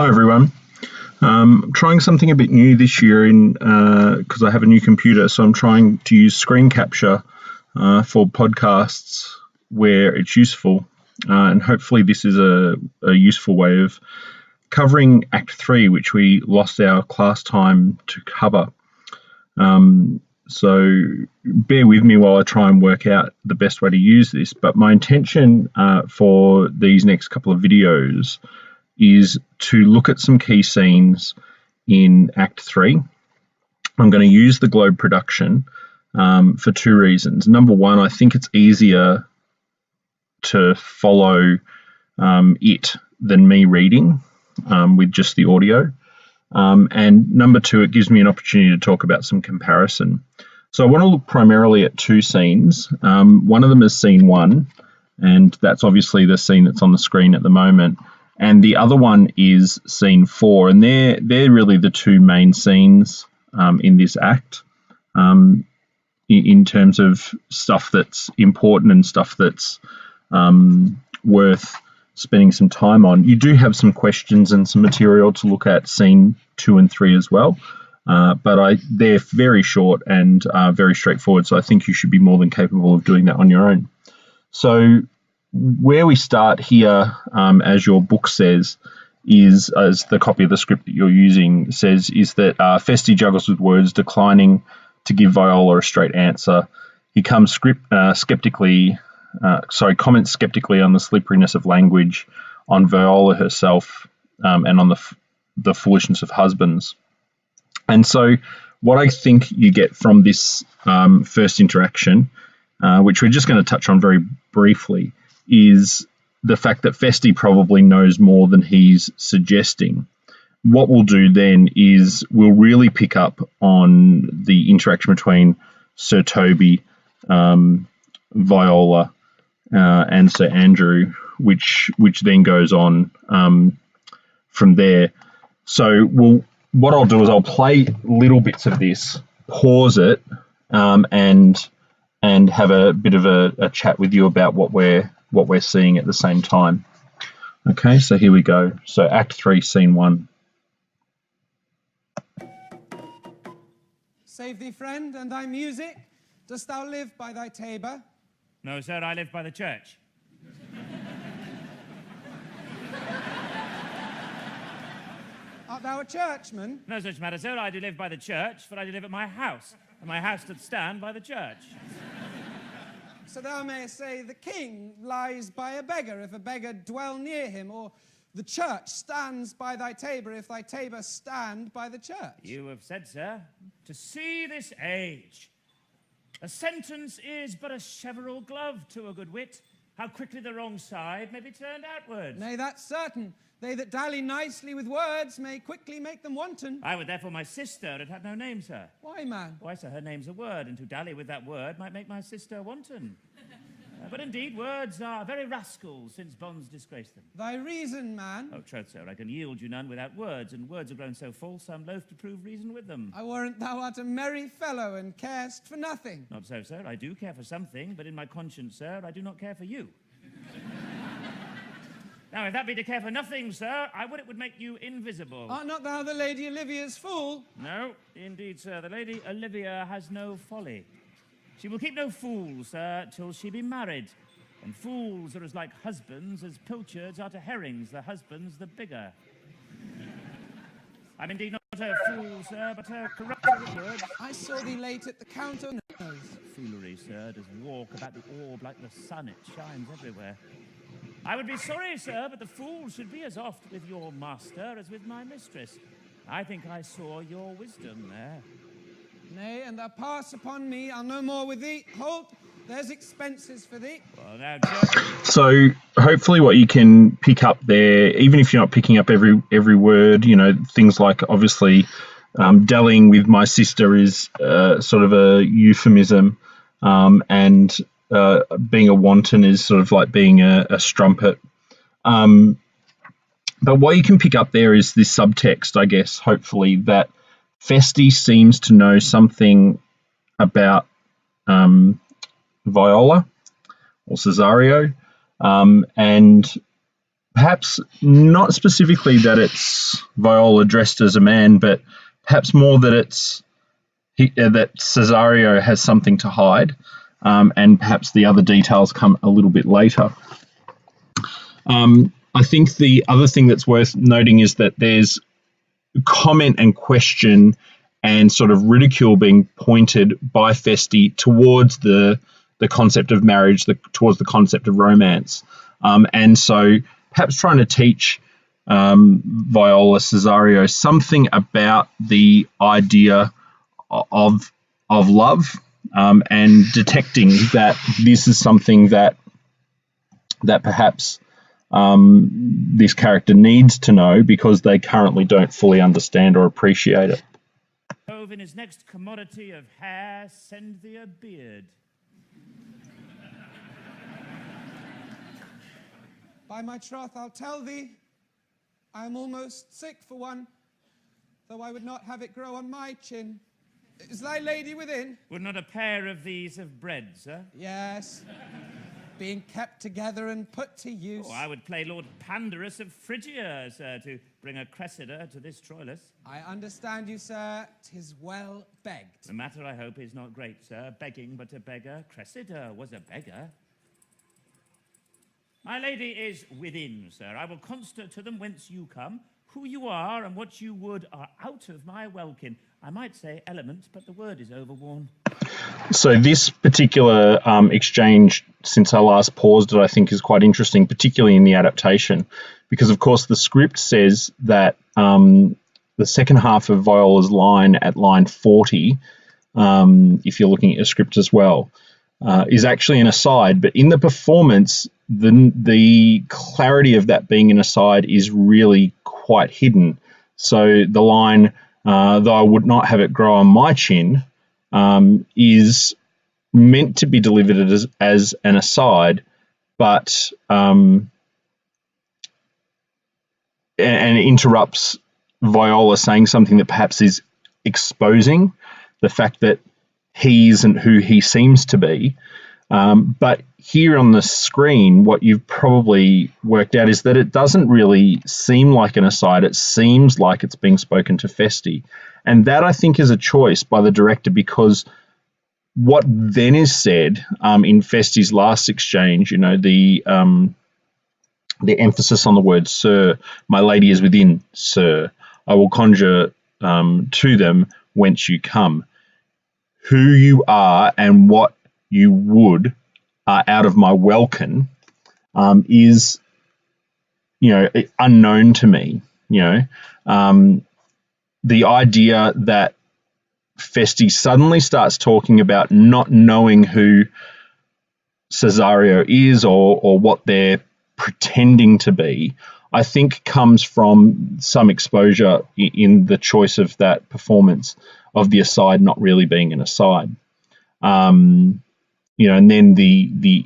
Hi everyone. I'm trying something a bit new this year because I have a new computer, so I'm trying to use screen capture for podcasts where it's useful, and hopefully this is a useful way of covering Act 3, which we lost our class time to cover. So bear with me while I try and work out the best way to use this, but my intention for these next couple of videos is to look at some key scenes in Act 3. I'm going to use the Globe production for two reasons. Number one, I think it's easier to follow it than me reading with just the audio. And number two, it gives me an opportunity to talk about some comparison. So I want to look primarily at two scenes. One of them is scene 1, and that's obviously the scene that's on the screen at the moment. And the other one is scene 4, and they're really the two main scenes in this act in terms of stuff that's important and stuff that's worth spending some time on. You do have some questions and some material to look at scene 2 and 3 as well, but they're very short and very straightforward, so I think you should be more than capable of doing that on your own. So where we start here, as your book says, is, as the copy of the script that you're using says, is that Feste juggles with words, declining to give Viola a straight answer. He comments skeptically on the slipperiness of language, on Viola herself, and on the foolishness of husbands. And so what I think you get from this first interaction, which we're just going to touch on very briefly, is the fact that Feste probably knows more than he's suggesting. What we'll do then is we'll really pick up on the interaction between Sir Toby, Viola, and Sir Andrew, which then goes on from there. So what I'll do is I'll play little bits of this, pause it, and have a bit of a chat with you about what we're seeing at the same time. Okay, so here we go. So Act 3, Scene 1. Save thee, friend, and thy music. Dost thou live by thy tabor? No, sir, I live by the church. Art thou a churchman? No such matter, sir. I do live by the church, for I do live at my house, and my house doth stand by the church. So thou mayest say the king lies by a beggar if a beggar dwell near him, or the church stands by thy tabor if thy tabor stand by the church. You have said, sir, to see this age. A sentence is but a cheverel glove to a good wit. How quickly the wrong side may be turned outwards. Nay, that's certain. They that dally nicely with words may quickly make them wanton. I would therefore my sister had had no name, sir. Why, man? Why, sir, her name's a word, and to dally with that word might make my sister wanton. But indeed, words are very rascals since bonds disgrace them. Thy reason, man? Oh, troth, sir, I can yield you none without words, and words are grown so false, I'm loath to prove reason with them. I warrant thou art a merry fellow and carest for nothing. Not so, sir. I do care for something, but in my conscience, sir, I do not care for you. Now, if that be to care for nothing, sir, I would it would make you invisible. Art not thou the Lady Olivia's fool? No, indeed, sir. The Lady Olivia has no folly. She will keep no fool, sir, till she be married. And fools are as like husbands as pilchards are to herrings, the husbands the bigger. I'm indeed not a fool, sir, but a corrupter of words. I saw thee late at the counter nose. Foolery, sir, does walk about the orb like the sun, it shines everywhere. I would be sorry, sir, but the fool should be as oft with your master as with my mistress. I think I saw your wisdom there. Nay, and thou pass upon me, I'll no more with thee. Halt, there's expenses for thee. Well, now, Joe. So hopefully what you can pick up there, even if you're not picking up every word, things like obviously dallying with my sister is sort of a euphemism, and being a wanton is sort of like being a strumpet. But what you can pick up there is this subtext, I guess, hopefully, that Feste seems to know something about Viola or Cesario, and perhaps not specifically that it's Viola dressed as a man, but perhaps more that that Cesario has something to hide, and perhaps the other details come a little bit later. I think the other thing that's worth noting is that there's comment and question and sort of ridicule being pointed by Feste towards the concept of marriage, towards the concept of romance. And so perhaps trying to teach Viola Cesario something about the idea of love, and detecting that this is something that perhaps this character needs to know because they currently don't fully understand or appreciate it. In his next commodity of hair, send thee a beard. By my troth, I'll tell thee, I am almost sick for one, though I would not have it grow on my chin. Is thy lady within? Would not a pair of these have bred, sir? Yes. Being kept together and put to use. Oh, I would play Lord Pandarus of Phrygia, sir, to bring a Cressida to this Troilus. I understand you, sir. 'Tis well begged. The matter, I hope, is not great, sir. Begging but a beggar. Cressida was a beggar. My lady is within, sir. I will conster to them whence you come, who you are, and what you would are out of my welkin. I might say element, but the word is overworn. So this particular exchange, since I last paused it, I think is quite interesting, particularly in the adaptation, because, of course, the script says that the second half of Viola's line at line 40, if you're looking at your script as well, is actually an aside, but in the performance, the clarity of that being an aside is really quite hidden. So the line, though I would not have it grow on my chin, is meant to be delivered as an aside, but and it interrupts Viola saying something that perhaps is exposing the fact that he isn't who he seems to be. But here on the screen, what you've probably worked out is that it doesn't really seem like an aside. It seems like it's being spoken to Feste. And that, I think, is a choice by the director, because what then is said in Feste's last exchange, you know, the emphasis on the word sir, my lady is within, sir. I will conjure to them whence you come. Who you are and what you would are out of my welkin is, you know, unknown to me, you know. The idea that Feste suddenly starts talking about not knowing who Cesario is or what they're pretending to be, I think comes from some exposure in the choice of that performance of the aside not really being an aside. You know, and then the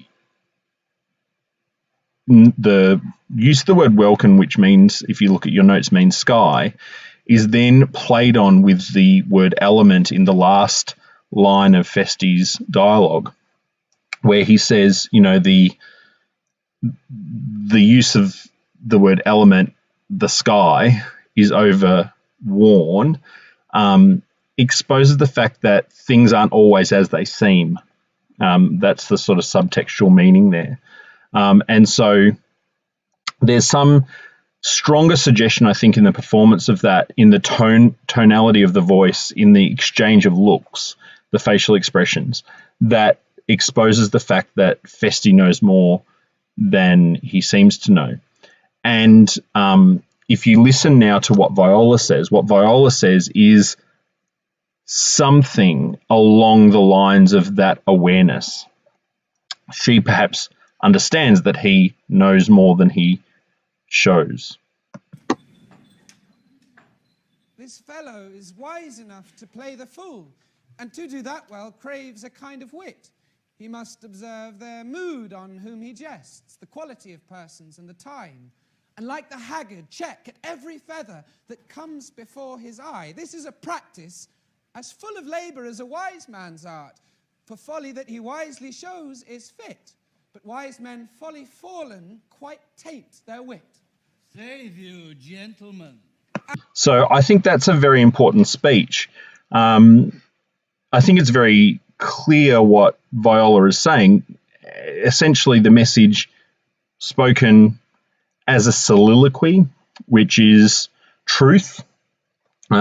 use of the word welkin, which means, if you look at your notes, means sky, is then played on with the word element in the last line of Feste's dialogue, where he says, you know, the use of the word element, the sky, is overworn, exposes the fact that things aren't always as they seem. That's the sort of subtextual meaning there. And so there's some stronger suggestion, I think, in the performance of that, in the tonality of the voice, in the exchange of looks, the facial expressions, that exposes the fact that Feste knows more than he seems to know. And if you listen now to what Viola says is something along the lines of that awareness. She perhaps understands that he knows more than he shows. This fellow is wise enough to play the fool, and to do that well craves a kind of wit. He must observe their mood on whom he jests, the quality of persons and the time, and like the haggard check at every feather that comes before his eye. This is a practice as full of labour as a wise man's art, for folly that he wisely shows is fit. But wise men folly fallen quite taint their wit. Save you, gentlemen. So I think that's a very important speech. I think it's very clear what Viola is saying. Essentially, the message spoken as a soliloquy, which is truth.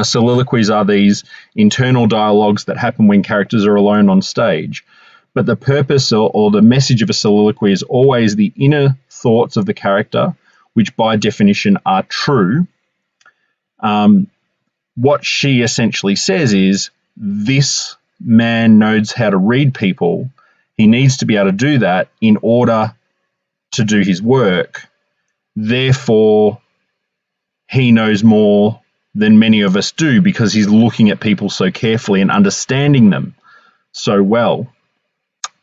Soliloquies are these internal dialogues that happen when characters are alone on stage. But the purpose or the message of a soliloquy is always the inner thoughts of the character, which by definition are true. What she essentially says is, this man knows how to read people. He needs to be able to do that in order to do his work. Therefore, he knows more than many of us do because he's looking at people so carefully and understanding them so well.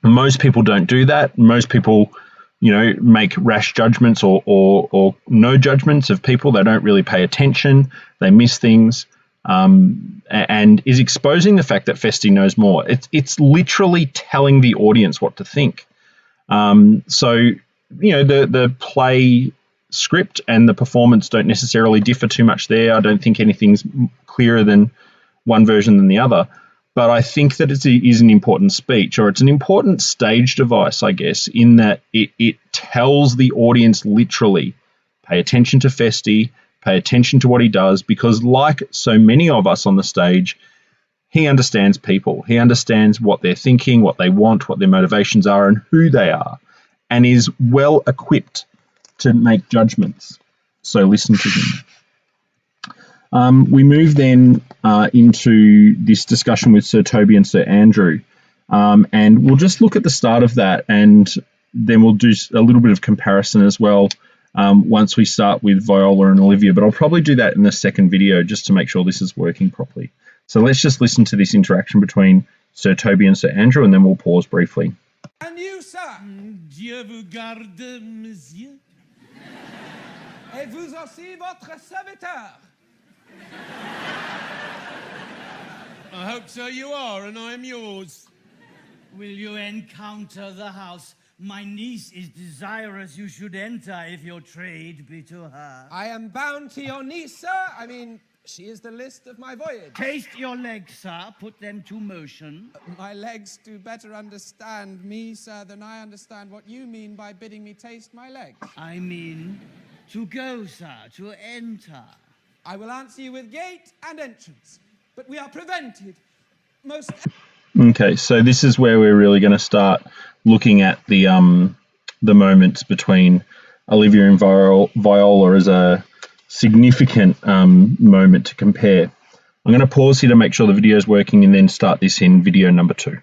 Most people don't do that. Most people, make rash judgments or no judgments of people. They don't really pay attention. They miss things. And is exposing the fact that Feste knows more. It's literally telling the audience what to think. The play script and the performance don't necessarily differ too much there. I don't think anything's clearer than one version than the other. But I think that it is an important speech, or it's an important stage device, I guess, in that it tells the audience literally, pay attention to Feste, pay attention to what he does, because like so many of us on the stage, he understands people. He understands what they're thinking, what they want, what their motivations are, and who they are, and is well equipped to make judgments. So listen to him. We move then into this discussion with Sir Toby and Sir Andrew, and we'll just look at the start of that, and then we'll do a little bit of comparison as well once we start with Viola and Olivia, but I'll probably do that in the second video just to make sure this is working properly. So let's just listen to this interaction between Sir Toby and Sir Andrew, and then we'll pause briefly. And you, sir? Dieu vous garde, monsieur. Et vous aussi votre serviteur? I hope so you are, and I am yours. Will you encounter the house? My niece is desirous you should enter if your trade be to her. I am bound to your niece, sir. I mean, she is the list of my voyage. Taste your legs, sir. Put them to motion. My legs do better understand me, sir, than I understand what you mean by bidding me taste my legs. I mean, to go, sir, to enter. I will answer you with gate and entrance, but we are prevented most... Okay, so this is where we're really going to start looking at the moments between Olivia and Viola as a significant moment to compare. I'm going to pause here to make sure the video is working and then start this in video number 2.